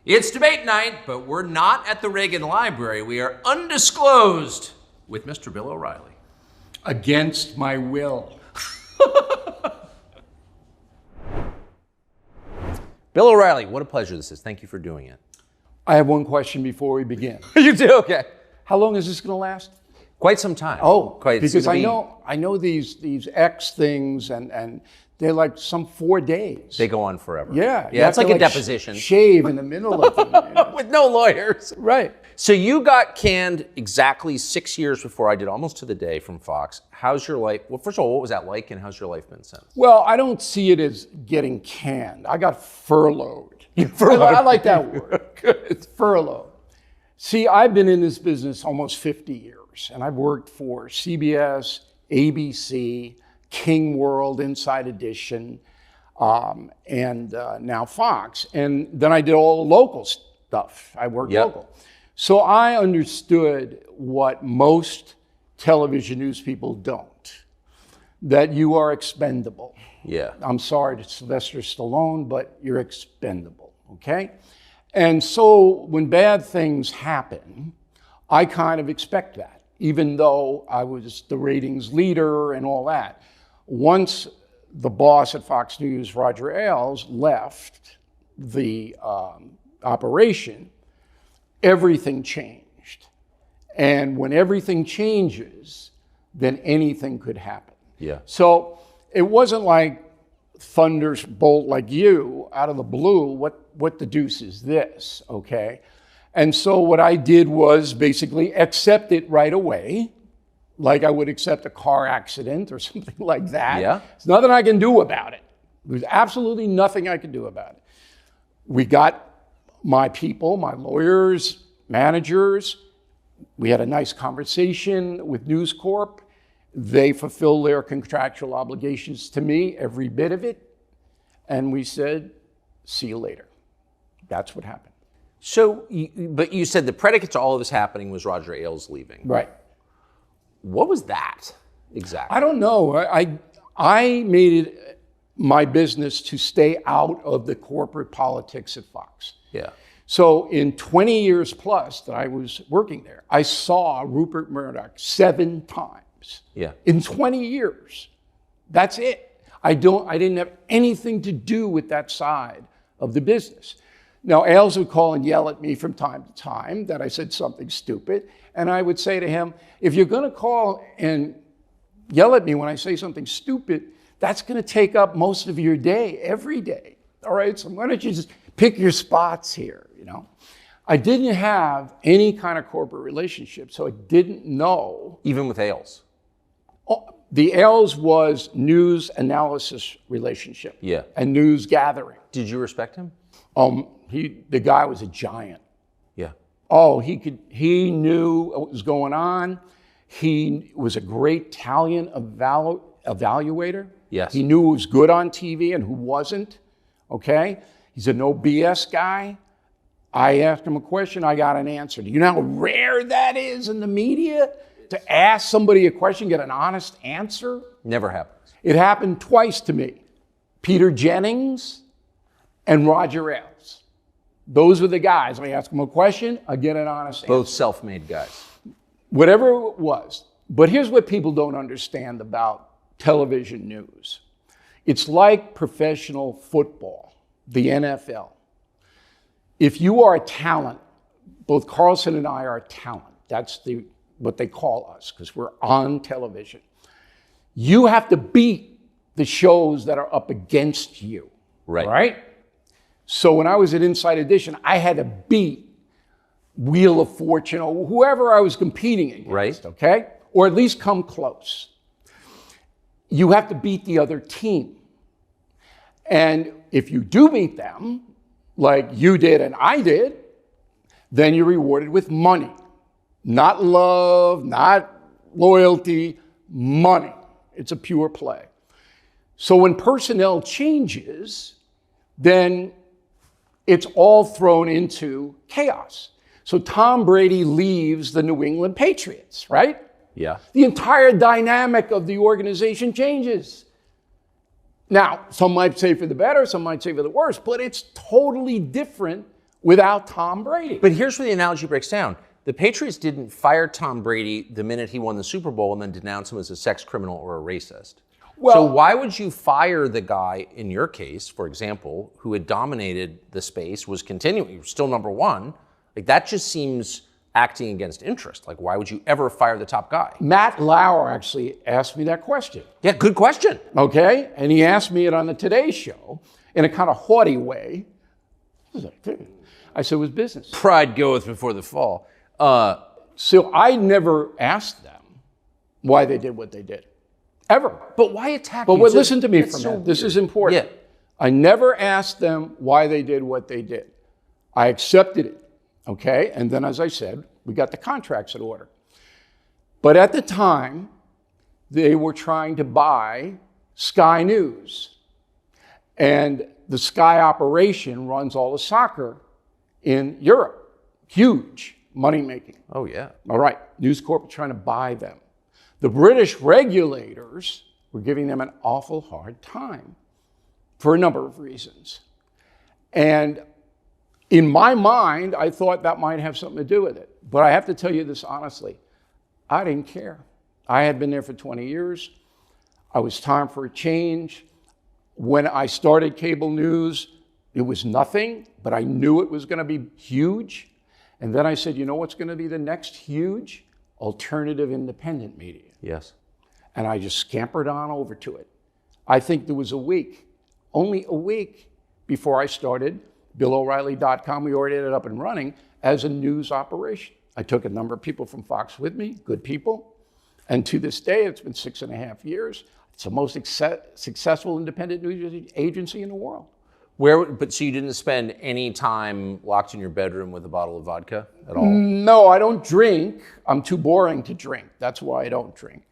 It's debate night, but we're not at the Reagan Library. We are undisclosed with Mr. Bill O'Reilly. Against my will. Bill O'Reilly, what a pleasure this is. Thank you for doing it. I have one question before we begin. You do? Okay. How long is this going to last? Quite some time. Oh, quite. Because I know these X things and they're like some 4 days. They go on forever. Yeah. Yeah, it's like a deposition. Shave in the middle of them. You know? With no lawyers. Right. So you got canned exactly 6 years before I did, almost to the day, from Fox. How's your life? Well, first of all, what was that like, and how's your life been since? Well, I don't see it as getting canned. I got furloughed. I like that word. Good. Furloughed. See, I've been in this business almost 50 years, and I've worked for CBS, ABC, King World, Inside Edition, and now Fox. And then I did all the local stuff. I worked local. So I understood what most television news people don't, that you are expendable. Yeah. I'm sorry to Sylvester Stallone, but you're expendable, okay? And so when bad things happen, I kind of expect that, even though I was the ratings leader and all that. Once the boss at Fox News, Roger Ailes, left the operation, everything changed. And when everything changes, then anything could happen. Yeah. So it wasn't like thunderbolt like you out of the blue, what the deuce is this, okay? And so what I did was basically accept it right away, like I would accept a car accident or something like that. Yeah. There's nothing I can do about it. There's absolutely nothing I can do about it. We got my people, my lawyers, managers. We had a nice conversation with News Corp. They fulfill their contractual obligations to me, every bit of it. And we said, see you later. That's what happened. So, but you said the predicate to all of this happening was Roger Ailes leaving. Right. What was that exactly? I don't know. I made it my business to stay out of the corporate politics at Fox. Yeah. So in 20 years plus that I was working there, I saw Rupert Murdoch 7 times. Yeah. In 20 years. That's it. I didn't have anything to do with that side of the business. Now, Ailes would call and yell at me from time to time that I said something stupid. And I would say to him, if you're going to call and yell at me when I say something stupid, that's going to take up most of your day, every day. All right, so why don't you just pick your spots here, you know? I didn't have any kind of corporate relationship, so I didn't know. Even with Ailes? Oh, the Ailes was news analysis relationship. Yeah. And news gathering. Did you respect him? The guy was a giant. Yeah. Oh, he knew what was going on. He was a great talent evaluator. Yes. He knew who was good on TV and who wasn't, okay? He's a no BS guy. I asked him a question, I got an answer. Do you know how rare that is in the media? To ask somebody a question, get an honest answer? Never happens. It happened twice to me. Peter Jennings and Roger Ailes. Those were the guys. I ask them a question, I get an honest answer. Both self-made guys. Whatever it was. But here's what people don't understand about television news. It's like professional football, the NFL. If you are a talent, both Carlson and I are talent. That's what they call us, because we're on television. You have to beat the shows that are up against you. Right. Right? So when I was at Inside Edition, I had to beat Wheel of Fortune or whoever I was competing against, right? Okay? Or at least come close. You have to beat the other team. And if you do beat them, like you did and I did, then you're rewarded with money. Not love, not loyalty, money. It's a pure play. So when personnel changes, then it's all thrown into chaos. So Tom Brady leaves the New England Patriots, right? Yeah. The entire dynamic of the organization changes. Now, some might say for the better, some might say for the worse, but it's totally different without Tom Brady. But here's where the analogy breaks down. The Patriots didn't fire Tom Brady the minute he won the Super Bowl and then denounce him as a sex criminal or a racist. So why would you fire the guy, in your case, for example, who had dominated the space, was continuing, still number one? Like, that just seems acting against interest. Like, why would you ever fire the top guy? Matt Lauer actually asked me that question. Yeah, good question. Okay? And he asked me it on the Today Show in a kind of haughty way. I said, it was business. Pride goeth before the fall. So I never asked them why they did what they did. Ever. But why attack But you? listen to me for a minute. This is important. Yeah. I never asked them why they did what they did. I accepted it, okay? And then, as I said, we got the contracts in order. But at the time, they were trying to buy Sky News. And the Sky operation runs all the soccer in Europe. Huge money making. Oh, yeah. All right, News Corp was trying to buy them. The British regulators were giving them an awful hard time for a number of reasons. And in my mind, I thought that might have something to do with it. But I have to tell you this honestly, I didn't care. I had been there for 20 years. It was time for a change. When I started cable news, it was nothing, but I knew it was going to be huge. And then I said, you know what's going to be the next huge? Alternative independent media. Yes. And I just scampered on over to it. I think there was a week, only a week before I started BillO'Reilly.com. We already had it up and running as a news operation. I took a number of people from Fox with me, good people. And to this day, it's been 6.5 years. It's the most successful independent news agency in the world. But so you didn't spend any time locked in your bedroom with a bottle of vodka at all? No, I don't drink. I'm too boring to drink. That's why I don't drink.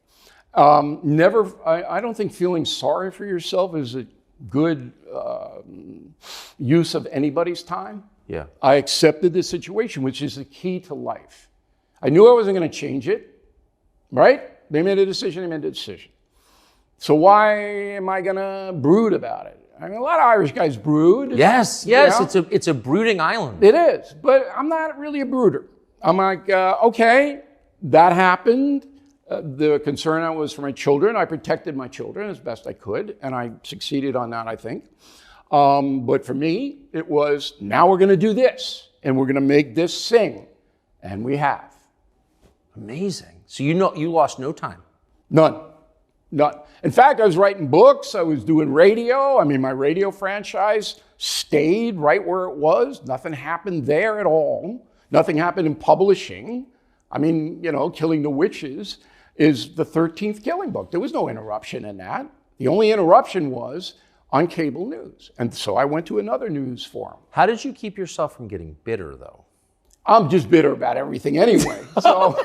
I don't think feeling sorry for yourself is a good use of anybody's time. Yeah. I accepted the situation, which is the key to life. I knew I wasn't going to change it, right? They made a decision, they made a decision. So why am I going to brood about it? I mean, a lot of Irish guys brood. Yes, yes, it's a brooding island. It is, but I'm not really a brooder. I'm like, okay, that happened. The concern was for my children. I protected my children as best I could, and I succeeded on that, I think. But for me, it was, now we're going to do this, and we're going to make this sing, and we have. Amazing. So you lost no time. None. In fact, I was writing books. I was doing radio. I mean, my radio franchise stayed right where it was. Nothing happened there at all. Nothing happened in publishing. I mean, Killing the Witches is the 13th Killing book. There was no interruption in that. The only interruption was on cable news. And so I went to another news forum. How did you keep yourself from getting bitter, though? I'm just bitter about everything anyway. So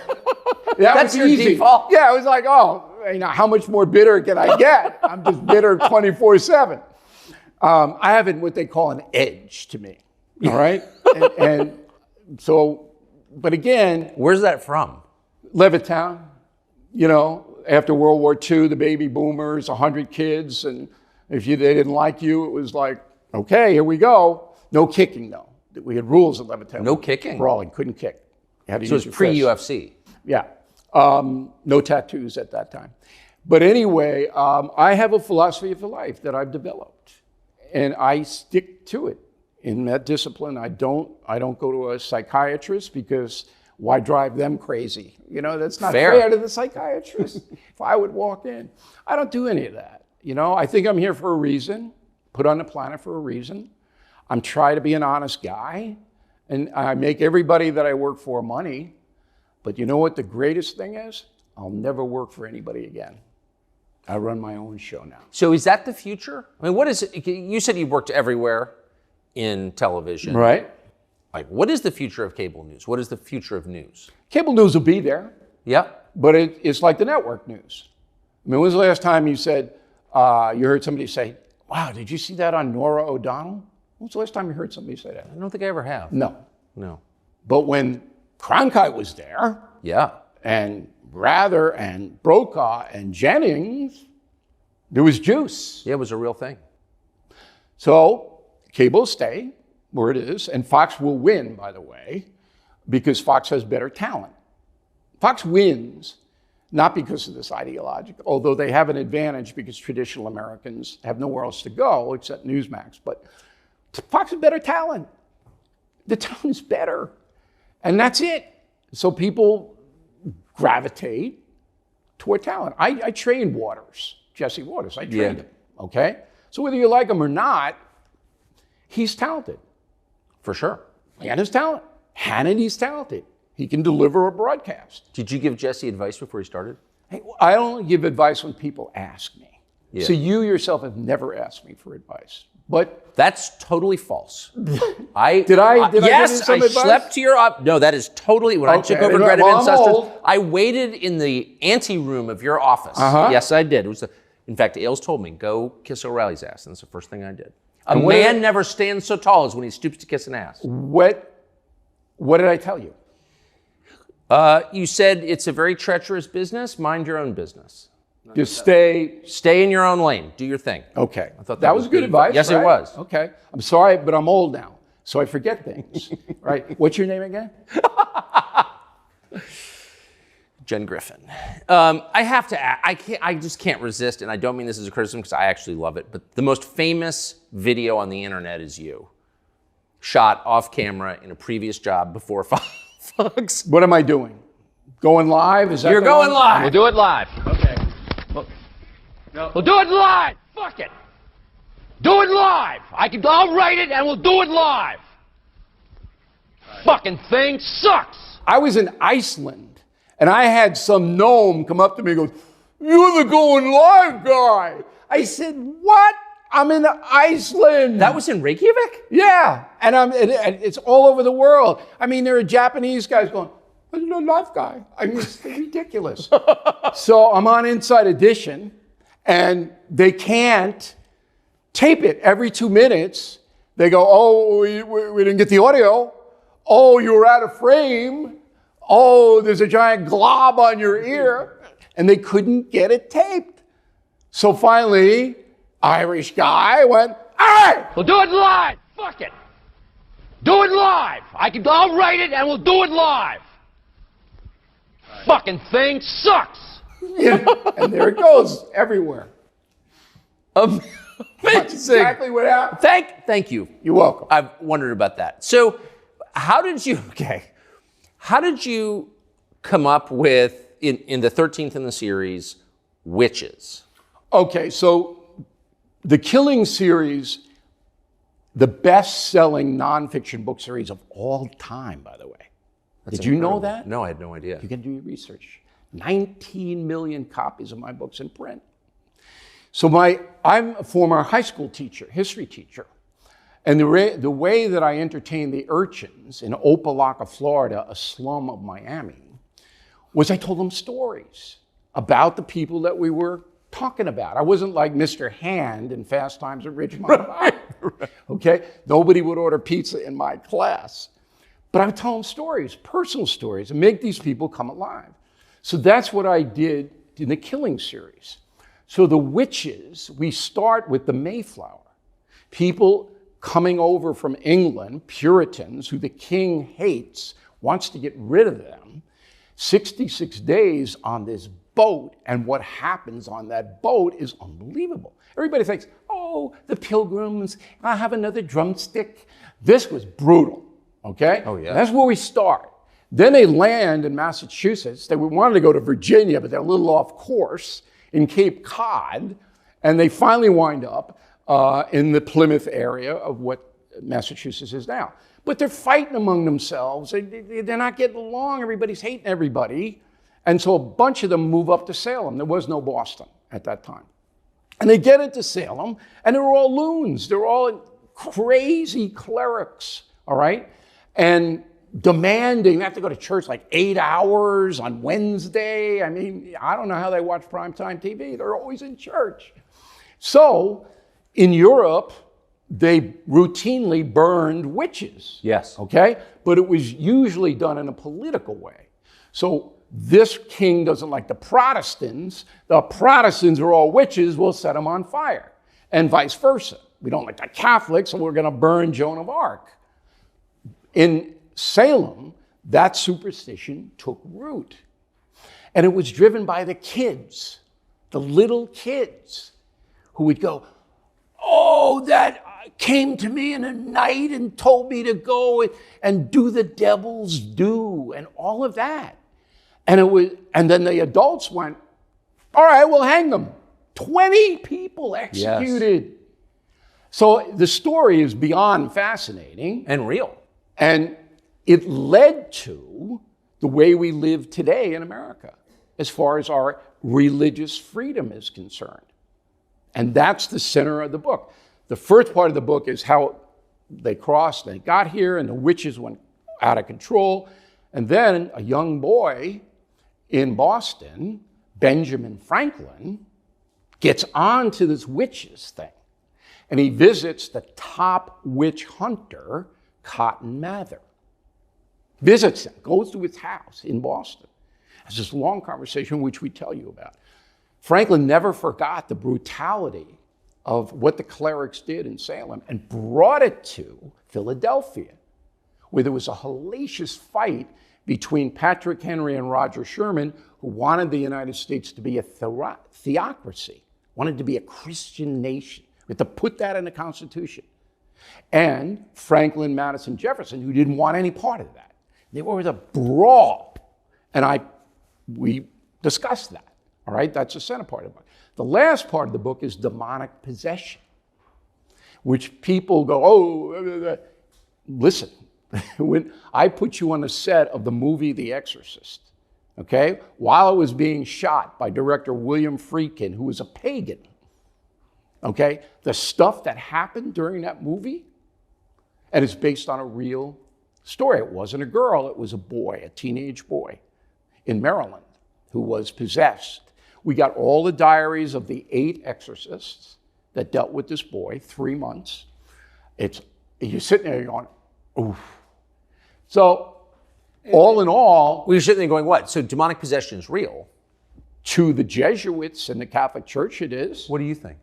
that's your easy. Default. Yeah, it was like, how much more bitter can I get? I'm just bitter 24/7. I have what they call an edge to me. All right, and so, but again, where's that from? Levittown. After World War II, the baby boomers, 100 kids, and if they didn't like you, it was like, okay, here we go. No kicking though. We had rules at Levittown. No kicking. Brawling, couldn't kick. You had to so use it's pre-UFC. Yeah. No tattoos at that time. But anyway, I have a philosophy of life that I've developed, and I stick to it in that discipline. I don't go to a psychiatrist because why drive them crazy? That's not fair to the psychiatrist. If I would walk in, I don't do any of that. I think I'm here for a reason, put on the planet for a reason. I'm trying to be an honest guy, and I make everybody that I work for money. But you know what the greatest thing is? I'll never work for anybody again. I run my own show now. So is that the future? I mean, what is it? You said you've worked everywhere in television. Right. Like, what is the future of cable news? What is the future of news? Cable news will be there. Yeah. But it's like the network news. I mean, when was the last time you said, you heard somebody say, wow, did you see that on Norah O'Donnell? When was the last time you heard somebody say that? I don't think I ever have. No. But when Cronkite was there, yeah, and Rather and Brokaw and Jennings, there was juice. Yeah, it was a real thing. So cable stay, where it is, and Fox will win, by the way, because Fox has better talent. Fox wins not because of this ideological, although they have an advantage because traditional Americans have nowhere else to go except Newsmax, but Fox has better talent. The talent is better, and that's it. So people gravitate toward talent. I trained Waters, Jesse Waters. I trained him, okay? So whether you like him or not, he's talented. For sure. And his talent. Hannity's talented. He can deliver a broadcast. Did you give Jesse advice before he started? Hey, I only give advice when people ask me. Yeah. So you yourself have never asked me for advice. But that's totally false. Did I give you some advice? Slept to your no, that is totally when I took over Greta Van Susteren, I waited in the ante room of your office. Yes, I did. It was in fact, Ailes told me, go kiss O'Reilly's ass, and that's the first thing I did. A man never stands so tall as when he stoops to kiss an ass. What did I tell you? You said it's a very treacherous business. Mind your own business. Just stay in your own lane. Do your thing. Okay. I thought that was good advice. Yes, right? It was. Okay. I'm sorry, but I'm old now, so I forget things. Right? What's your name again? Jen Griffin. I have to add, I just can't resist, and I don't mean this as a criticism because I actually love it, but the most famous video on the internet is you. Shot off camera in a previous job before Fox. What am I doing? Going live? Is that You're going live. We'll do it live. Okay. We'll do it live. Fuck it. Do it live. I'll write it and we'll do it live. Fucking thing sucks. I was in Iceland and I had some gnome come up to me and goes, "You're the going live guy." I said, "What? I'm in Iceland." That was in Reykjavik? Yeah, and it's all over the world. I mean, there are Japanese guys going, "I'm a live guy." I mean, it's ridiculous. So I'm on Inside Edition, and they can't tape it every 2 minutes. They go, "Oh, we didn't get the audio. Oh, you were out of frame. Oh, there's a giant glob on your ear." And they couldn't get it taped. So finally, Irish guy went, "All right, we'll do it live. Fuck it. Do it live. I'll write it and we'll do it live. Fucking thing sucks." And there it goes everywhere. Amazing. That's exactly what happened. Thank you. You're welcome. I've wondered about that. So how did you come up with, in the 13th in the series, witches? Okay, so the Killing series, the best-selling nonfiction book series of all time, by the way. Did you know that? No, I had no idea. You can do your research. 19 million copies of my books in print. So I'm a former high school teacher, history teacher. And the way that I entertained the urchins in Opelika, Florida, a slum of Miami, was I told them stories about the people that we were talking about. I wasn't like Mr. Hand in Fast Times at Ridgemont High. Right. Okay? Nobody would order pizza in my class. But I would tell them stories, personal stories, and make these people come alive. So that's what I did in the Killing series. So the witches, we start with the Mayflower. People coming over from England, Puritans, who the king hates, wants to get rid of them. 66 days on this boat, and what happens on that boat is unbelievable. Everybody thinks, oh, the Pilgrims, I have another drumstick. This was brutal, okay? Oh, yeah. That's where we start. Then they land in Massachusetts. They wanted to go to Virginia, but they're a little off course in Cape Cod, and they finally wind up in the Plymouth area of what Massachusetts is now. But they're fighting among themselves. They're not getting along. Everybody's hating everybody. And so a bunch of them move up to Salem. There was no Boston at that time. And they get into Salem, and they're all loons. They're all crazy clerics, all right? And demanding, they have to go to church like 8 hours on Wednesday. I mean, I don't know how they watch primetime TV. They're always in church. So in Europe, they routinely burned witches. Yes. Okay? But it was usually done in a political way. So this king doesn't like the Protestants. The Protestants are all witches. We'll set them on fire. And vice versa. We don't like the Catholics, so we're going to burn Joan of Arc. in Salem, that superstition took root. And it was driven by the kids, the little kids, who would go, oh, that came to me in a night and told me to go and do the devil's due, and all of that. And then the adults went, all right, we'll hang them. 20 people executed. Yes. So the story is beyond fascinating. And real. And it led to the way we live today in America, as far as our religious freedom is concerned. And that's the center of the book. The first part of the book is how they crossed, they got here, and the witches went out of control. And then a young boy in Boston, Benjamin Franklin, gets on to this witches thing. And he visits the top witch hunter, Cotton Mather. Visits him, goes to his house in Boston. Has this long conversation, which we tell you about. Franklin never forgot the brutality of what the clerics did in Salem and brought it to Philadelphia, where there was a hellacious fight between Patrick Henry and Roger Sherman, who wanted the United States to be a theocracy, wanted to be a Christian nation. We had to put that in the Constitution. And Franklin, Madison, Jefferson, who didn't want any part of that. There was a brawl. And we discussed that. All right, that's the center part of the book. The last part of the book is demonic possession, which people go, oh, listen, when I put you on the set of the movie The Exorcist, okay, while it was being shot by director William Friedkin, who was a pagan, okay, the stuff that happened during that movie, and it's based on a real story. It wasn't a girl, it was a boy, a teenage boy in Maryland who was possessed. We got all the diaries of the 8 exorcists that dealt with this boy, 3 months. You're sitting there going, oof. So, all in all... Well, you're sitting there going, what? So demonic possession is real? To the Jesuits and the Catholic Church, it is. What do you think?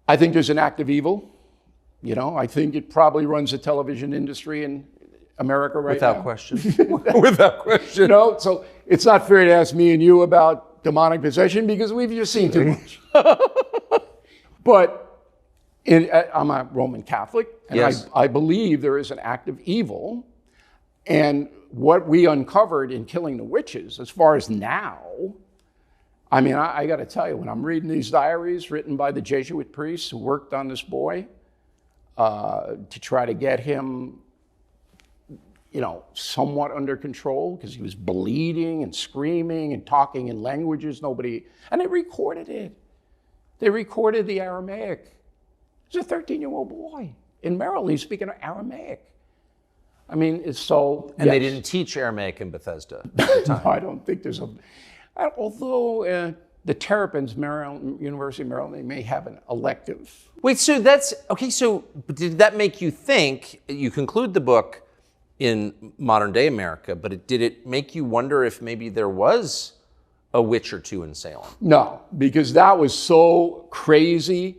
I think there's an act of evil. You know, I think it probably runs the television industry in America right now. Without question. Without question. You know, so it's not fair to ask me and you about demonic possession because we've just seen too much. But I'm a Roman Catholic, and yes. I believe there is an act of evil. And what we uncovered in killing the witches, as far as now, I mean, I got to tell you, when I'm reading these diaries written by the Jesuit priests who worked on this boy to try to get him, you know, somewhat under control because he was bleeding and screaming and talking in languages and they recorded it. They recorded the Aramaic. He's a 13-year-old boy in Maryland. He's speaking Aramaic. I mean, it's so... And yes. They didn't teach Aramaic in Bethesda at the time. No, I don't think there's although the Terrapins, University of Maryland, they may have an elective. Wait, so that's... Okay, so did that make you think... You conclude the book in modern-day America, but did it make you wonder if maybe there was a witch or two in Salem? No, because that was so crazy,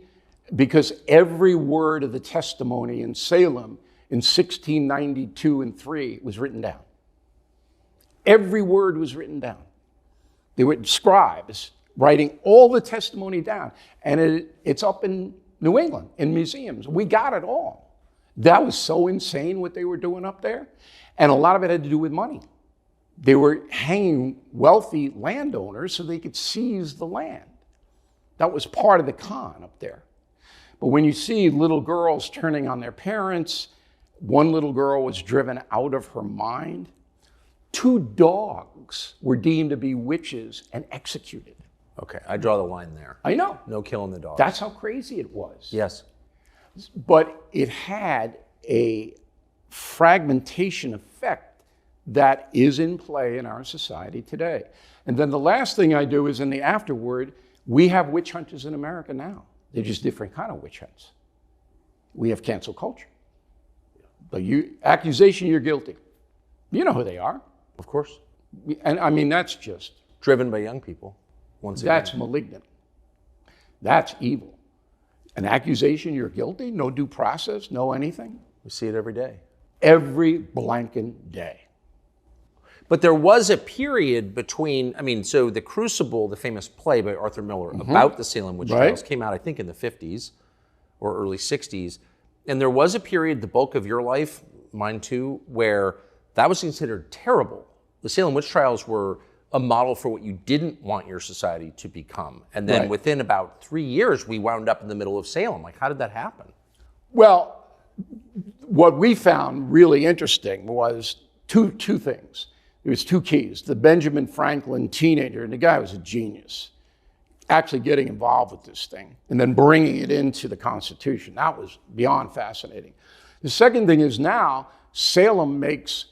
because every word of the testimony in Salem in 1692 and 3 was written down. Every word was written down. They were scribes writing all the testimony down. And it's up in New England, in museums. We got it all. That was so insane what they were doing up there. And a lot of it had to do with money. They were hanging wealthy landowners so they could seize the land. That was part of the con up there. But when you see little girls turning on their parents, one little girl was driven out of her mind. 2 dogs were deemed to be witches and executed. Okay, I draw the line there. I know. No killing the dogs. That's how crazy it was. Yes. But it had a fragmentation effect that is in play in our society today. And then the last thing I do is in the afterword, we have witch hunters in America now. They're just different kind of witch hunts. We have cancel culture. The accusation, you're guilty. You know who they are. Of course. And I mean, that's just... Driven by young people. Once again. That's malignant. That's evil. An accusation, you're guilty, no due process, no anything. We see it every day. every blanking day. But there was a period between, so The Crucible, the famous play by Arthur Miller about the Salem witch trials, came out, I think, in the 50s or early 60s. And there was a period, the bulk of your life, mine too, where that was considered terrible. The Salem witch trials were a model for what you didn't want your society to become. And then within about 3 years, we wound up in the middle of Salem. Like, how did that happen? Well, what we found really interesting was two things. There was two keys. The Benjamin Franklin teenager, and the guy was a genius, actually getting involved with this thing and then bringing it into the Constitution. That was beyond fascinating. The second thing is now Salem makes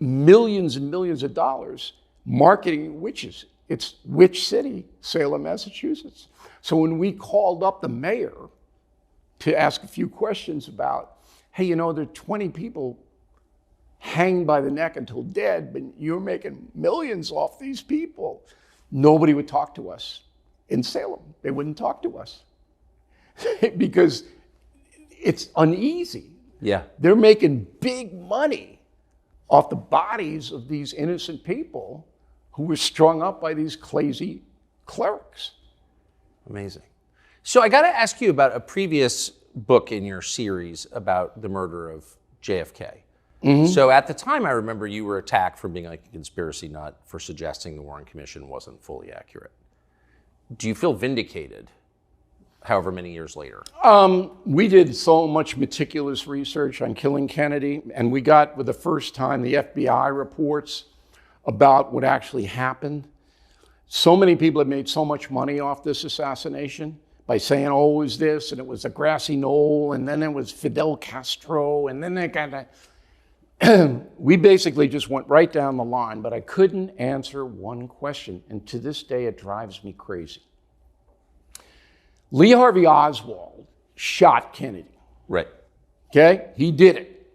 millions and millions of dollars marketing witches. It's Witch City, Salem, Massachusetts. So when we called up the mayor to ask a few questions about, hey, there are 20 people hanged by the neck until dead, but you're making millions off these people. Nobody would talk to us in Salem. They wouldn't talk to us because it's uneasy. Yeah. They're making big money off the bodies of these innocent people who were strung up by these crazy clerics. Amazing. So I got to ask you about a previous book in your series about the murder of JFK. So at the time, I remember you were attacked for being like a conspiracy nut for suggesting the Warren Commission wasn't fully accurate. Do you feel vindicated, however many years later? We did so much meticulous research on killing Kennedy, and we got, for the first time, the FBI reports about what actually happened. So many people have made so much money off this assassination by saying, oh, it was this, and it was a grassy knoll, and then it was Fidel Castro, and then they got a... We basically just went right down the line, but I couldn't answer one question, and to this day it drives me crazy. Lee Harvey Oswald shot Kennedy. Right. Okay? He did it.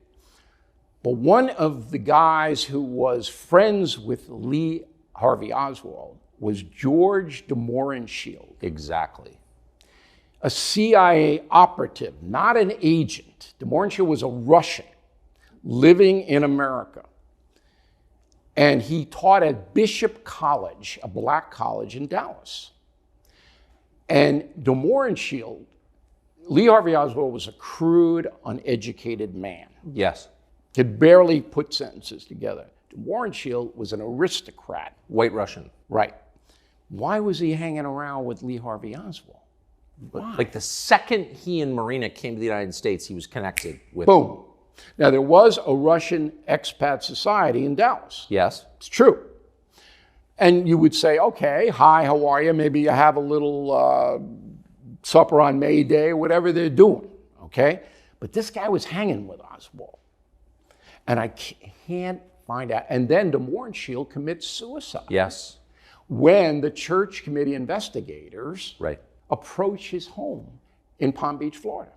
But one of the guys who was friends with Lee Harvey Oswald was George de Mohrenschildt. Exactly. A CIA operative, not an agent. De Mohrenschildt was a Russian living in America. And he taught at Bishop College, a black college in Dallas. And de Mohrenschildt, Lee Harvey Oswald was a crude, uneducated man. Yes. Could barely put sentences together. De Mohrenschildt was an aristocrat. White Russian. Right. Why was he hanging around with Lee Harvey Oswald? Why? Like the second he and Marina came to the United States, he was connected with... Boom. Now, there was a Russian expat society in Dallas. Yes. It's true. And you would say, okay, hi, how are you? Maybe you have a little supper on May Day, whatever they're doing, okay? But this guy was hanging with Oswald. And I can't find out. And then de Mohrenschildt commits suicide. Yes. When the church committee investigators approach his home in Palm Beach, Florida.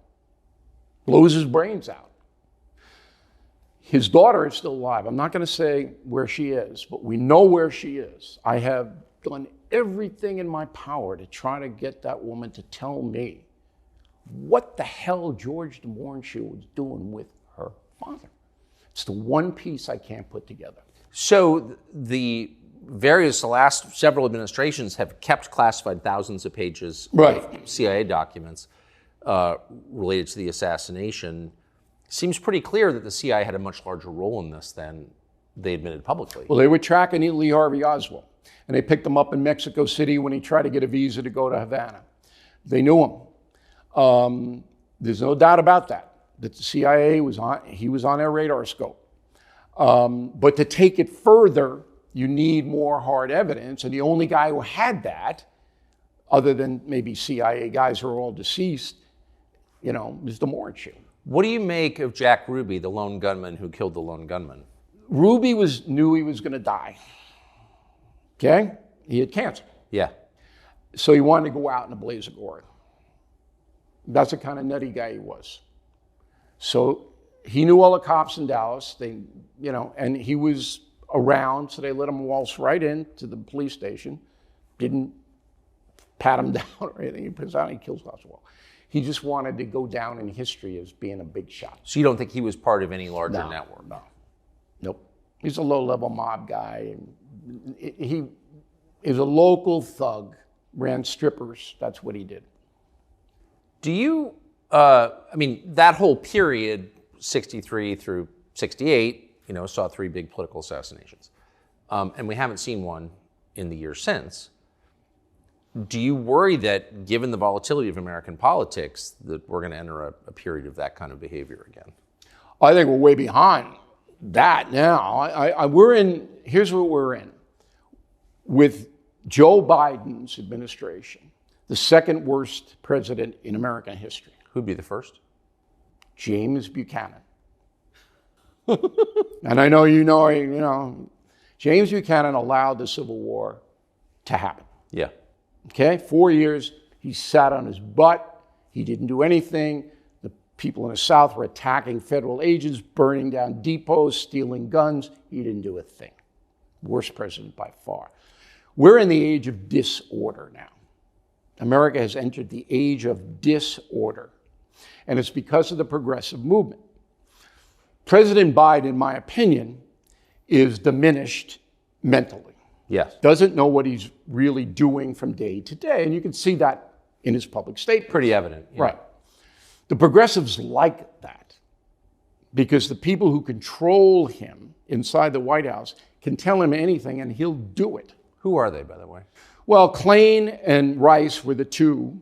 Blows his brains out. His daughter is still alive. I'm not going to say where she is, but we know where she is. I have done everything in my power to try to get that woman to tell me what the hell George de Mohrenschildt was doing with her father. It's the one piece I can't put together. So the last several administrations have kept classified thousands of pages of CIA documents related to the assassination. Seems pretty clear that the CIA had a much larger role in this than they admitted publicly. Well, they were tracking Lee Harvey Oswald, and they picked him up in Mexico City when he tried to get a visa to go to Havana. They knew him. There's no doubt about that the CIA was on their radar scope. But to take it further, you need more hard evidence, and the only guy who had that, other than maybe CIA guys who are all deceased, is de Mohrenschildt. What do you make of Jack Ruby, the lone gunman who killed the lone gunman? Ruby knew he was going to die. Okay? He had cancer. Yeah. So he wanted to go out in a blaze of glory. That's the kind of nutty guy he was. So he knew all the cops in Dallas. And he was around, so they let him waltz right into the police station. Didn't pat him down or anything. He puts out, he kills Oswald. He just wanted to go down in history as being a big shot. So you don't think he was part of any larger network? No. Nope. He's a low-level mob guy. He is a local thug, ran strippers. That's what he did. Do you, I mean, that whole period, 63 through 68, saw 3 big political assassinations. And we haven't seen one in the years since. Do you worry that, given the volatility of American politics, that we're going to enter a period of that kind of behavior again? I think we're way behind that now. Here's what we're in. With Joe Biden's administration, the second worst president in American history. Who'd be the first? James Buchanan. And I know you know, James Buchanan allowed the Civil War to happen. Yeah. Okay, 4 years, he sat on his butt. He didn't do anything. The people in the South were attacking federal agents, burning down depots, stealing guns. He didn't do a thing. Worst president by far. We're in the age of disorder now. America has entered the age of disorder. And it's because of the progressive movement. President Biden, in my opinion, is diminished mentally. Yes. Doesn't know what he's really doing from day to day. And you can see that in his public statement. Pretty evident. Yeah. Right. The progressives like that because the people who control him inside the White House can tell him anything and he'll do it. Who are they, by the way? Well, Klain and Rice were the two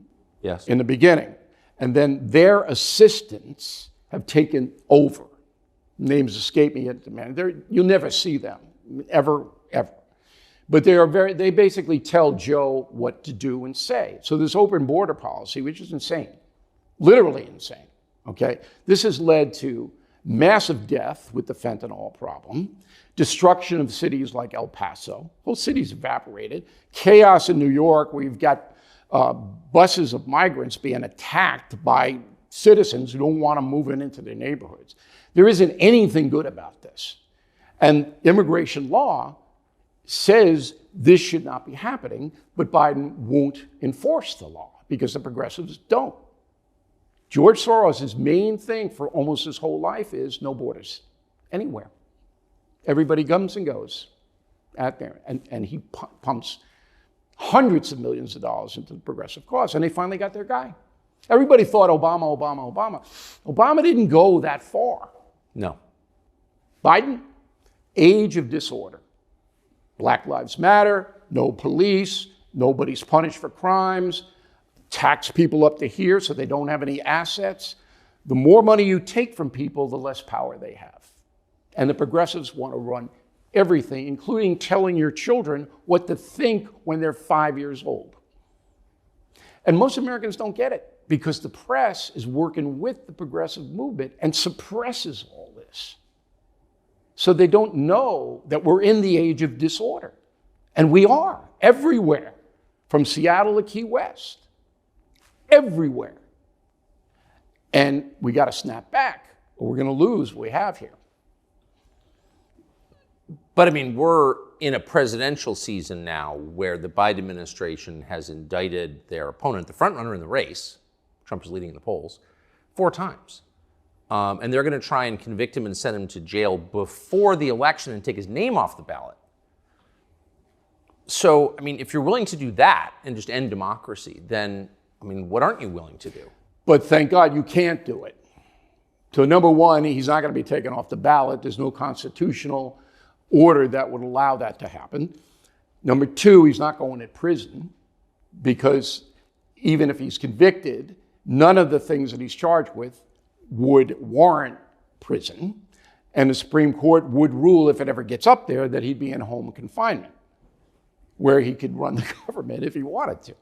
in the beginning. And then their assistants have taken over. Names escape me at the moment. You'll never see them, ever. But they basically tell Joe what to do and say. So this open border policy, which is insane, literally insane, okay? This has led to massive death with the fentanyl problem, destruction of cities like El Paso, whole cities evaporated, chaos in New York, where you've got buses of migrants being attacked by citizens who don't want to move into their neighborhoods. There isn't anything good about this. And immigration law says this should not be happening, but Biden won't enforce the law because the progressives don't. George Soros' main thing for almost his whole life is no borders anywhere. Everybody comes and goes out there, and he pumps hundreds of millions of dollars into the progressive cause, and they finally got their guy. Everybody thought Obama. Obama didn't go that far. No. Biden, age of disorder. Black Lives Matter, no police, nobody's punished for crimes, tax people up to here so they don't have any assets. The more money you take from people, the less power they have. And the progressives want to run everything, including telling your children what to think when they're 5 years old. And most Americans don't get it because the press is working with the progressive movement and suppresses all this. So they don't know that we're in the age of disorder. And we are, everywhere, from Seattle to Key West, everywhere. And we got to snap back, or we're going to lose what we have here. But I mean, we're in a presidential season now where the Biden administration has indicted their opponent, the frontrunner in the race, Trump is leading in the polls, 4 times. And they're going to try and convict him and send him to jail before the election and take his name off the ballot. So, I mean, if you're willing to do that and just end democracy, then, I mean, what aren't you willing to do? But thank God you can't do it. So number one, he's not going to be taken off the ballot. There's no constitutional order that would allow that to happen. Number two, he's not going to prison because even if he's convicted, none of the things that he's charged with would warrant prison, and the Supreme Court would rule, if it ever gets up there, that he'd be in home confinement, where he could run the government if he wanted to.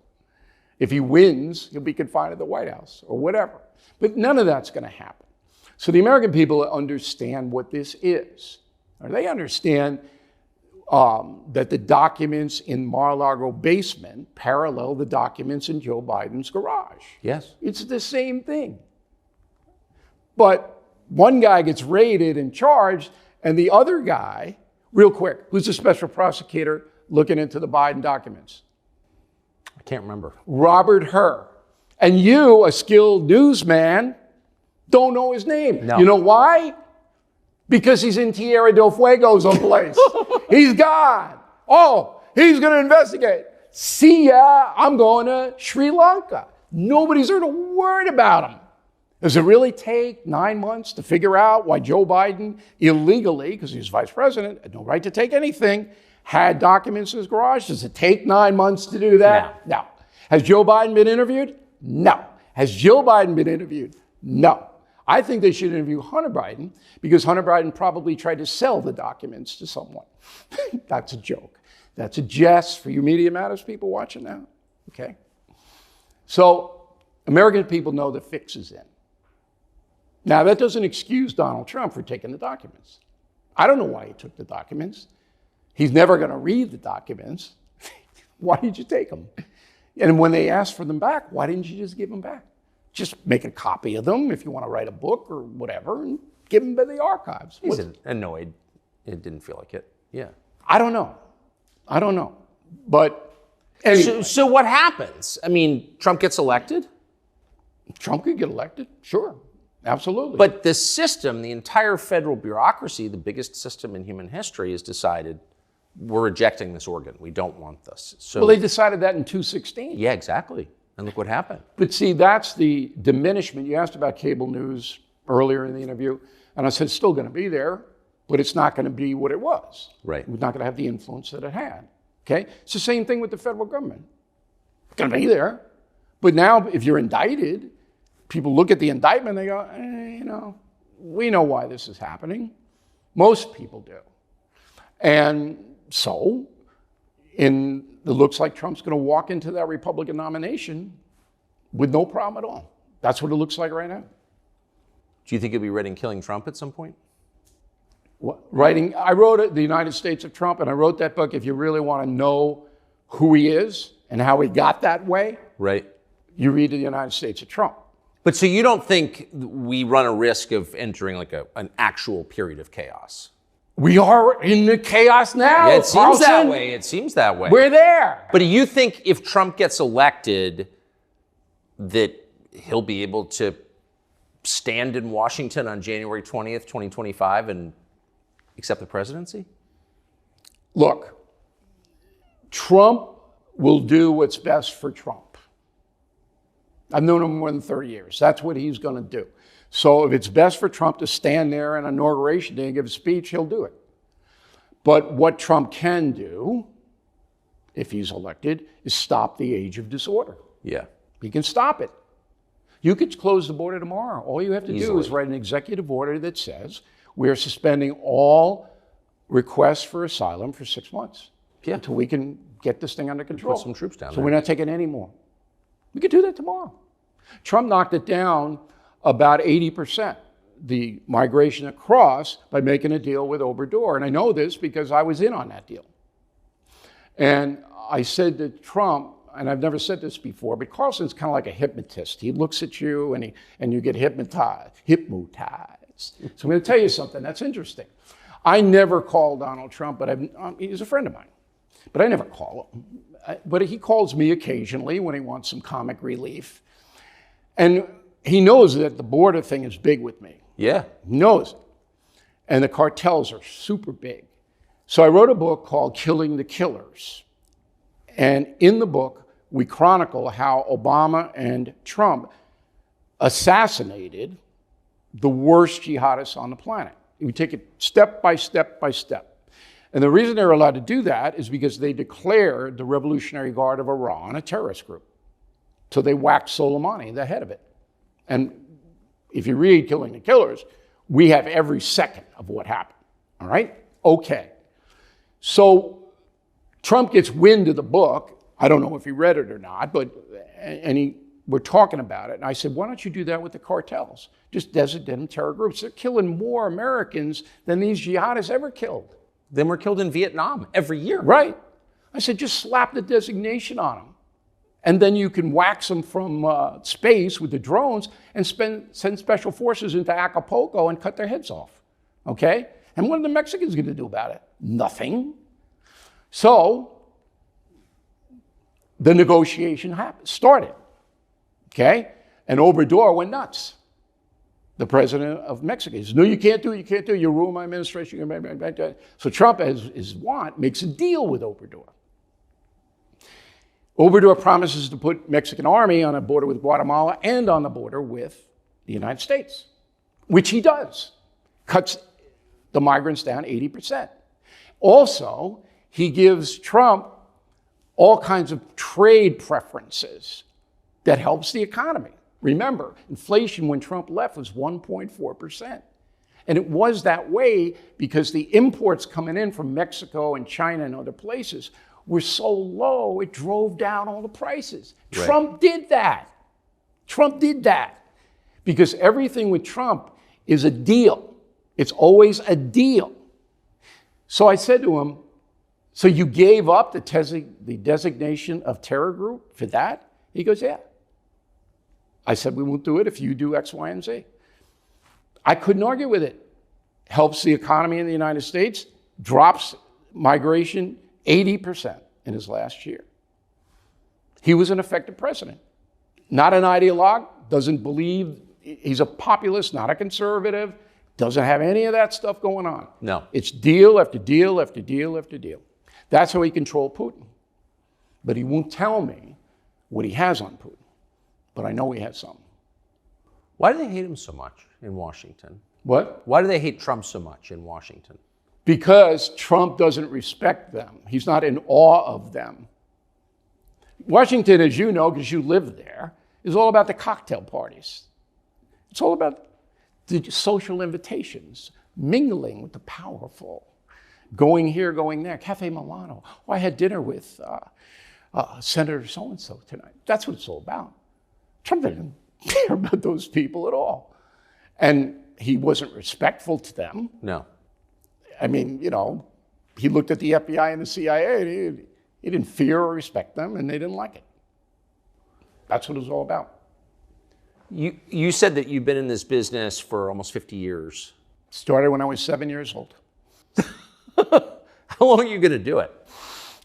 If he wins, he'll be confined at the White House or whatever. But none of that's going to happen. So the American people understand what this is. Or they understand that the documents in Mar-a-Lago basement parallel the documents in Joe Biden's garage. Yes. It's the same thing. But one guy gets raided and charged, and the other guy, real quick, who's the special prosecutor looking into the Biden documents? I can't remember. Robert Hur. And you, a skilled newsman, don't know his name. No. You know why? Because he's in Tierra del Fuego someplace. He's gone. Oh, he's going to investigate. See ya, I'm going to Sri Lanka. Nobody's heard a word about him. Does it really take 9 months to figure out why Joe Biden illegally, because he's vice president, had no right to take anything, had documents in his garage? Does it take 9 months to do that? No. Has Joe Biden been interviewed? No. Has Jill Biden been interviewed? No. I think they should interview Hunter Biden because Hunter Biden probably tried to sell the documents to someone. That's a joke. That's a jest for you Media Matters people watching now. Okay? So American people know the fix is in. Now, that doesn't excuse Donald Trump for taking the documents. I don't know why he took the documents. He's never going to read the documents. Why did you take them? And when they asked for them back, why didn't you just give them back? Just make a copy of them if you want to write a book or whatever and give them to the archives. He's annoyed. It didn't feel like it. Yeah. I don't know. But anyway. So what happens? I mean, Trump gets elected? Trump could get elected, sure. Absolutely. But the system, the entire federal bureaucracy, the biggest system in human history, has decided we're rejecting this organ. We don't want this. So, well, they decided that in 2016. Yeah, exactly. And look what happened. But see, that's the diminishment. You asked about cable news earlier in the interview, and I said it's still going to be there, but it's not going to be what it was. Right. It's not going to have the influence that it had. Okay? It's the same thing with the federal government. It's going to be there. But now, if you're indicted, people look at the indictment and they go, we know why this is happening. Most people do. And so, it looks like Trump's going to walk into that Republican nomination with no problem at all. That's what it looks like right now. Do you think he'll be writing Killing Trump at some point? I wrote it, The United States of Trump, and I wrote that book if you really want to know who he is and how he got that way. Right. You read The United States of Trump. But so you don't think we run a risk of entering like an actual period of chaos? We are in the chaos now. Yeah, it seems Carlson. that way. It seems that way. We're there. But do you think if Trump gets elected that he'll be able to stand in Washington on January 20th, 2025 and accept the presidency? Look, Trump will do what's best for Trump. I've known him more than 30 years. That's what he's going to do. So if it's best for Trump to stand there on Inauguration Day and give a speech, he'll do it. But what Trump can do, if he's elected, is stop the age of disorder. Yeah. He can stop it. You could close the border tomorrow. All you have to do is write an executive order that says we are suspending all requests for asylum for 6 months until we can get this thing under control. Put some troops down so there. We're not taking any more. We could do that tomorrow. Trump knocked it down about 80%, the migration across, by making a deal with Obrador. And I know this because I was in on that deal. And I said to Trump, and I've never said this before, but Carlson's kind of like a hypnotist. He looks at you and you get hypnotized. So I'm going to tell you something that's interesting. I never call Donald Trump, but he's a friend of mine. But I never call him. But he calls me occasionally when he wants some comic relief. And he knows that the border thing is big with me. Yeah. He knows it. And the cartels are super big. So I wrote a book called Killing the Killers. And in the book, we chronicle how Obama and Trump assassinated the worst jihadists on the planet. We take it step by step by step. And the reason they're allowed to do that is because they declared the Revolutionary Guard of Iran a terrorist group. So they whacked Soleimani, the head of it. And if you read Killing the Killers, we have every second of what happened. All right? Okay. So Trump gets wind of the book. I don't know if he read it or not, but we're talking about it. And I said, why don't you do that with the cartels? Just designate them terror groups. They're killing more Americans than these jihadists ever killed. Then we're killed in Vietnam every year. Right. I said, just slap the designation on them. And then you can wax them from space with the drones and send special forces into Acapulco and cut their heads off. Okay? And what are the Mexicans going to do about it? Nothing. So the negotiation started. okay? And Obrador went nuts. The president of Mexico. He says, no, you can't do it, you can't do it, you ruin my administration. So Trump, as his want, makes a deal with Obrador. Obrador promises to put Mexican army on a border with Guatemala and on the border with the United States, which he does. Cuts the migrants down 80%. Also, he gives Trump all kinds of trade preferences that helps the economy. Remember, inflation when Trump left was 1.4%. And it was that way because the imports coming in from Mexico and China and other places were so low, it drove down all the prices. Right. Trump did that. Trump did that. Because everything with Trump is a deal. It's always a deal. So I said to him, so you gave up the designation of terror group for that? He goes, yeah. I said, we won't do it if you do X, Y, and Z. I couldn't argue with it. Helps the economy in the United States, drops migration 80% in his last year. He was an effective president. Not an ideologue, doesn't believe, he's a populist, not a conservative, doesn't have any of that stuff going on. No. It's deal after deal after deal after deal. That's how he controlled Putin. But he won't tell me what he has on Putin. But I know he has some. Why do they hate him so much in Washington? What? Why do they hate Trump so much in Washington? Because Trump doesn't respect them. He's not in awe of them. Washington, as you know, because you live there, is all about the cocktail parties. It's all about the social invitations, mingling with the powerful, going here, going there, Cafe Milano. Oh, I had dinner with Senator so-and-so tonight. That's what it's all about. Trump didn't care about those people at all. And he wasn't respectful to them. No. I mean, you know, he looked at the FBI and the CIA, and he didn't fear or respect them, and they didn't like it. That's what it was all about. You said that you've been in this business for almost 50 years. Started when I was 7 years old. How long are you going to do it?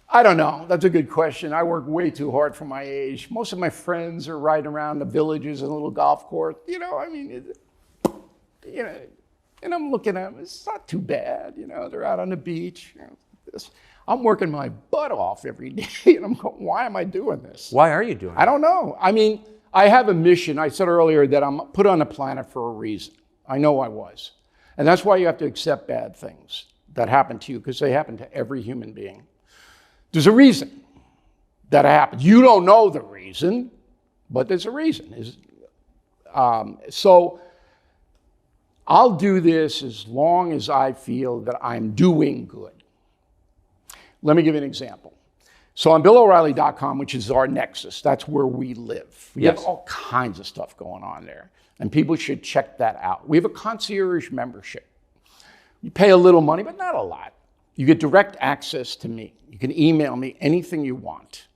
I don't know. That's a good question. I work way too hard for my age. Most of my friends are riding around the villages and little golf course. You know, I mean, you know, and I'm looking at them. It's not too bad. You know, they're out on the beach. You know, I'm working my butt off every day, and I'm going, why am I doing this? Why are you doing it? I don't know. I mean, I have a mission. I said earlier that I'm put on the planet for a reason. I know I was. And that's why you have to accept bad things that happen to you, because they happen to every human being. There's a reason that it happens. You don't know the reason, but there's a reason. So I'll do this as long as I feel that I'm doing good. Let me give you an example. So on BillO'Reilly.com, which is our nexus, that's where we live. We have all kinds of stuff going on there, and people should check that out. We have a concierge membership. You pay a little money, but not a lot. You get direct access to me. You can email me anything you want,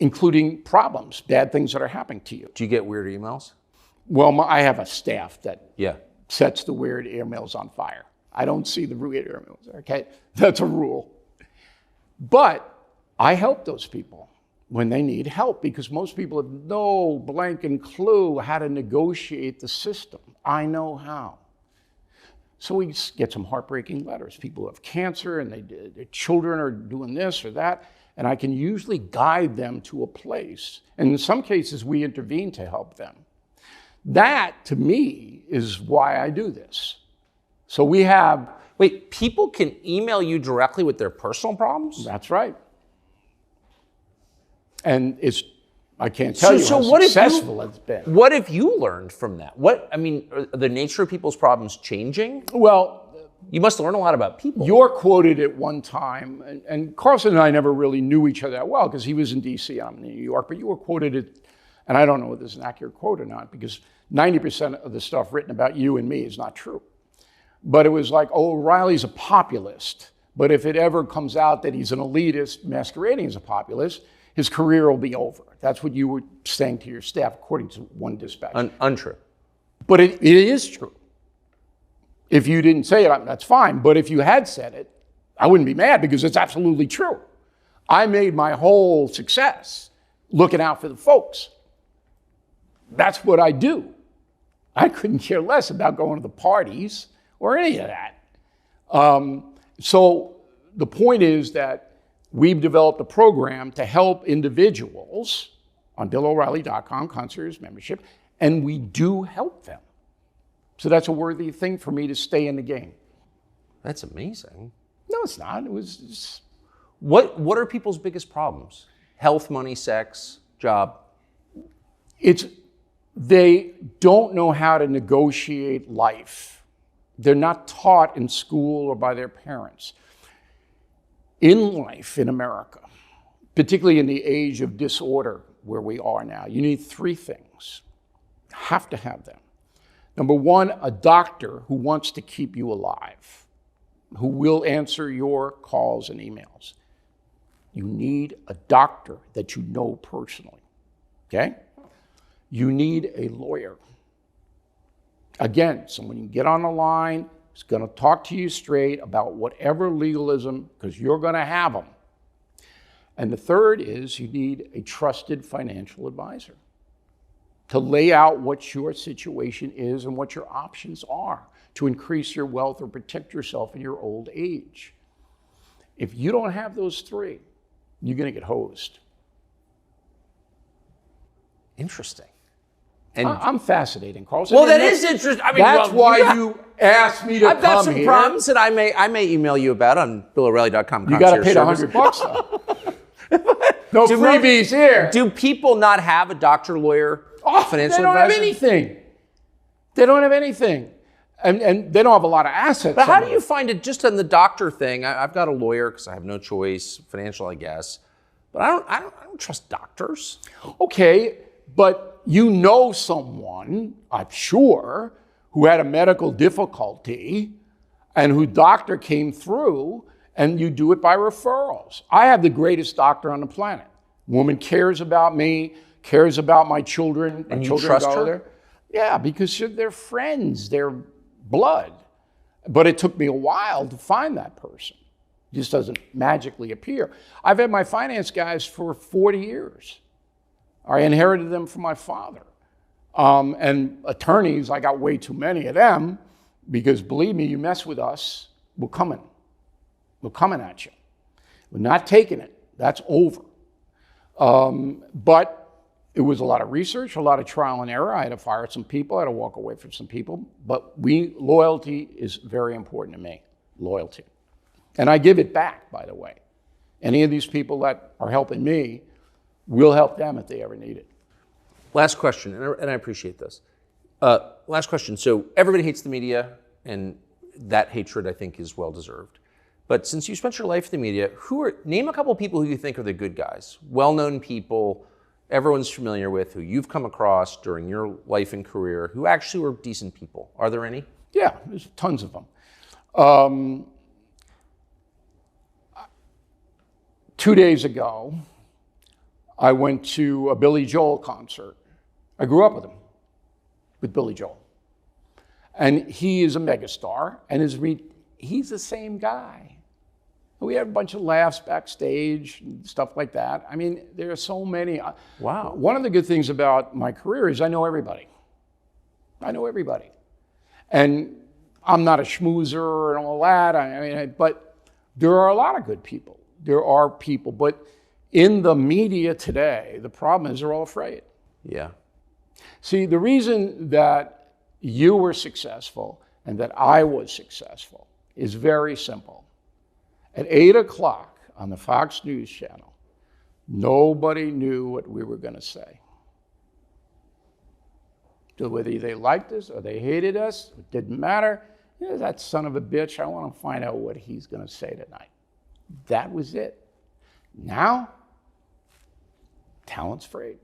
including problems, bad things that are happening to you. Do you get weird emails? Well, I have a staff that Yeah. sets the weird emails on fire. I don't see the weird emails, okay? That's a rule. But I help those people when they need help, because most people have no blanking clue how to negotiate the system. I know how. So we get some heartbreaking letters. People who have cancer and their children are doing this or that, and I can usually guide them to a place. And in some cases, we intervene to help them. That, to me, is why I do this. So we have... Wait, people can email you directly with their personal problems? That's right. And it's... I can't tell you how what successful it's been. What have you learned from that? What, I mean, are the nature of people's problems changing? Well, you must learn a lot about people. You're quoted at one time, and Carlson and I never really knew each other that well because he was in D.C., I'm in New York, but you were quoted at, and I don't know whether this is an accurate quote or not, because 90% of the stuff written about you and me is not true. But it was like, oh, O'Reilly's a populist, but if it ever comes out that he's an elitist masquerading as a populist, his career will be over. That's what you were saying to your staff, according to one dispatch. Untrue. But it is true. If you didn't say it, that's fine. But if you had said it, I wouldn't be mad, because it's absolutely true. I made my whole success looking out for the folks. That's what I do. I couldn't care less about going to the parties or any of that. So the point is that we've developed a program to help individuals on BillO'Reilly.com, concierge membership, and we do help them. So that's a worthy thing for me to stay in the game. That's amazing. No, it's not. It was just... What are people's biggest problems? Health, money, sex, job? They don't know how to negotiate life. They're not taught in school or by their parents. In life in America, particularly in the age of disorder where we are now, you need three things. Have to have them. Number one, a doctor who wants to keep you alive, who will answer your calls and emails. You need a doctor that you know personally, okay? You need a lawyer. Again, someone you can get on the line who's going to talk to you straight about whatever legalism, because you're going to have them. And the third is you need a trusted financial advisor to lay out what your situation is and what your options are to increase your wealth or protect yourself in your old age. If you don't have those three, you're going to get hosed. Interesting. And I'm fascinating, Carlson. well, that is interesting. I mean, that's why you asked me to I've got come some here. problems that I may email you about on BillO'Reilly.com. You got to pay the $100 though. No freebies here. Do people not have a doctor, lawyer, financial They don't advisor? have anything. They don't have anything. And they don't have a lot of assets. But how do you find it just on the doctor thing? I've got a lawyer because I have no choice, financial, I guess. But I don't trust doctors. Okay, but you know someone, I'm sure, who had a medical difficulty and whose doctor came through, and you do it by referrals. I have the greatest doctor on the planet. Woman cares about me, cares about my children. And you children trust go her? there. Yeah, because they're friends, they're blood. But it took me a while to find that person. It just doesn't magically appear. I've had my finance guys for 40 years. I inherited them from my father. And attorneys, I got way too many of them because believe me, you mess with us, we're coming. We're coming at you. We're not taking it. That's over. But it was a lot of research, a lot of trial and error. I had to fire some people. I had to walk away from some people. But loyalty is very important to me, loyalty. And I give it back, by the way. Any of these people that are helping me, we'll help them if they ever need it. Last question, and I appreciate this. Last question. So everybody hates the media, and that hatred, I think, is well-deserved. But since you spent your life in the media, name a couple of people who you think are the good guys, well-known people, everyone's familiar with, who you've come across during your life and career, who actually were decent people. Are there any? Yeah, there's tons of them. 2 days ago, I went to a Billy Joel concert. I grew up with Billy Joel. And he is a megastar, and he's the same guy. We had a bunch of laughs backstage and stuff like that. I mean, there are so many. Wow. One of the good things about my career is I know everybody. I know everybody. And I'm not a schmoozer and all that, but there are a lot of good people. There are people, but in the media today, the problem is they're all afraid. Yeah. See, the reason that you were successful and that I was successful is very simple. At 8 o'clock on the Fox News channel, nobody knew what we were going to say. So whether they liked us or they hated us, it didn't matter. That son of a bitch, I want to find out what he's going to say tonight. That was it. Now, talent's afraid.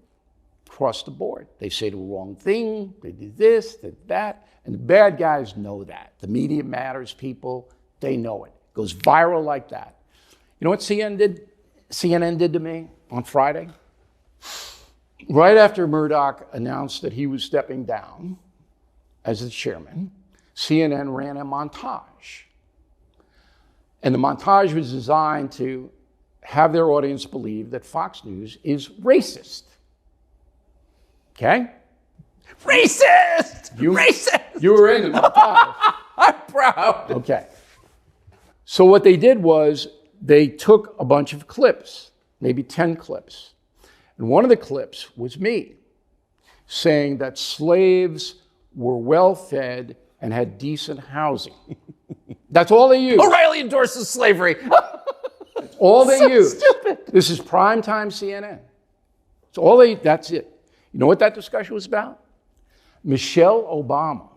Across the board. They say the wrong thing, they did this, did that, and the bad guys know that. The media matters, people, they know it. It goes viral like that. You know what CNN did to me on Friday? Right after Murdoch announced that he was stepping down as the chairman, CNN ran a montage. And the montage was designed to have their audience believe that Fox News is racist. Okay? Racist! Racist! You were in the montage. I'm proud. Okay. So what they did was they took a bunch of clips, maybe 10 clips. And one of the clips was me saying that slaves were well-fed and had decent housing. That's all they used. O'Reilly endorses slavery. That's all they used. Stupid. This is primetime CNN. That's it. You know what that discussion was about? Michelle Obama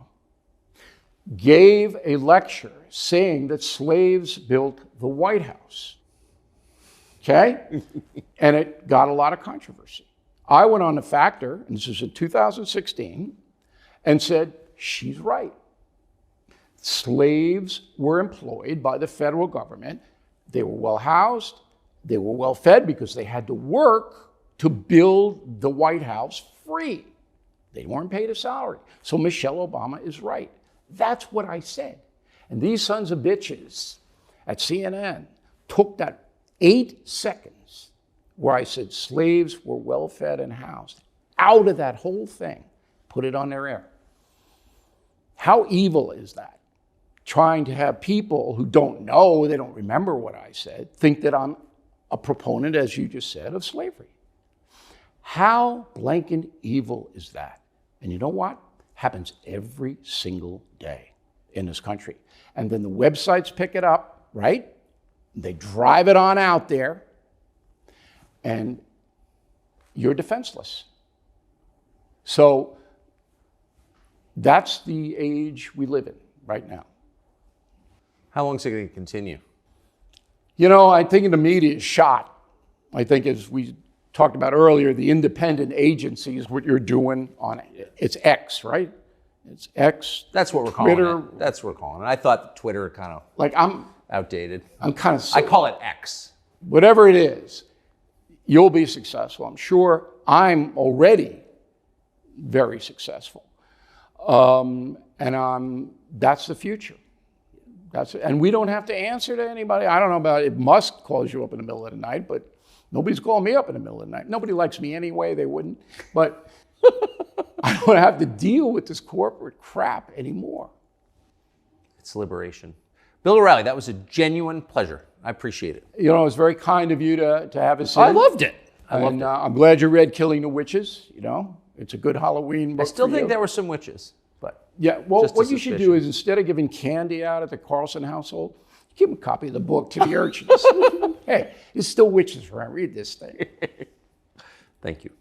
gave a lecture saying that slaves built the White House. Okay? And it got a lot of controversy. I went on to Factor, and this was in 2016, and said, she's right. Slaves were employed by the federal government. They were well housed. They were well fed because they had to work to build the White House free. They weren't paid a salary. So Michelle Obama is right. That's what I said. And these sons of bitches at CNN took that 8 seconds where I said slaves were well fed and housed out of that whole thing, put it on their air. How evil is that? Trying to have people who don't know, they don't remember what I said, think that I'm a proponent, as you just said, of slavery. How blanket evil is that? And you know what? Happens every single day in this country. And then the websites pick it up, right? They drive it on out there, and you're defenseless. So that's the age we live in right now. How long is it going to continue? You know, I think the media is shot. I think, as we talked about earlier, the independent agencies, what you're doing on it. It's X, right? It's X. That's what we're calling it. That's what we're calling it. I thought Twitter kind of outdated. I'm kind of I call it X. Whatever it is, you'll be successful. I'm sure I'm already very successful. That's the future. And we don't have to answer to anybody. I don't know about if Musk calls you up in the middle of the night, but nobody's calling me up in the middle of the night. Nobody likes me anyway, they wouldn't. But I don't have to deal with this corporate crap anymore. It's liberation. Bill O'Reilly, that was a genuine pleasure. I appreciate it. You know, it was very kind of you to have us in. I loved it. I'm glad you read Killing the Witches. You know, it's a good Halloween book. I still think there were some witches, but yeah. Well, what you suspicion. should do is, instead of giving candy out at the Carlson household, give them a copy of the book to the urchins. Hey, there's still witches around. Read this thing. Thank you.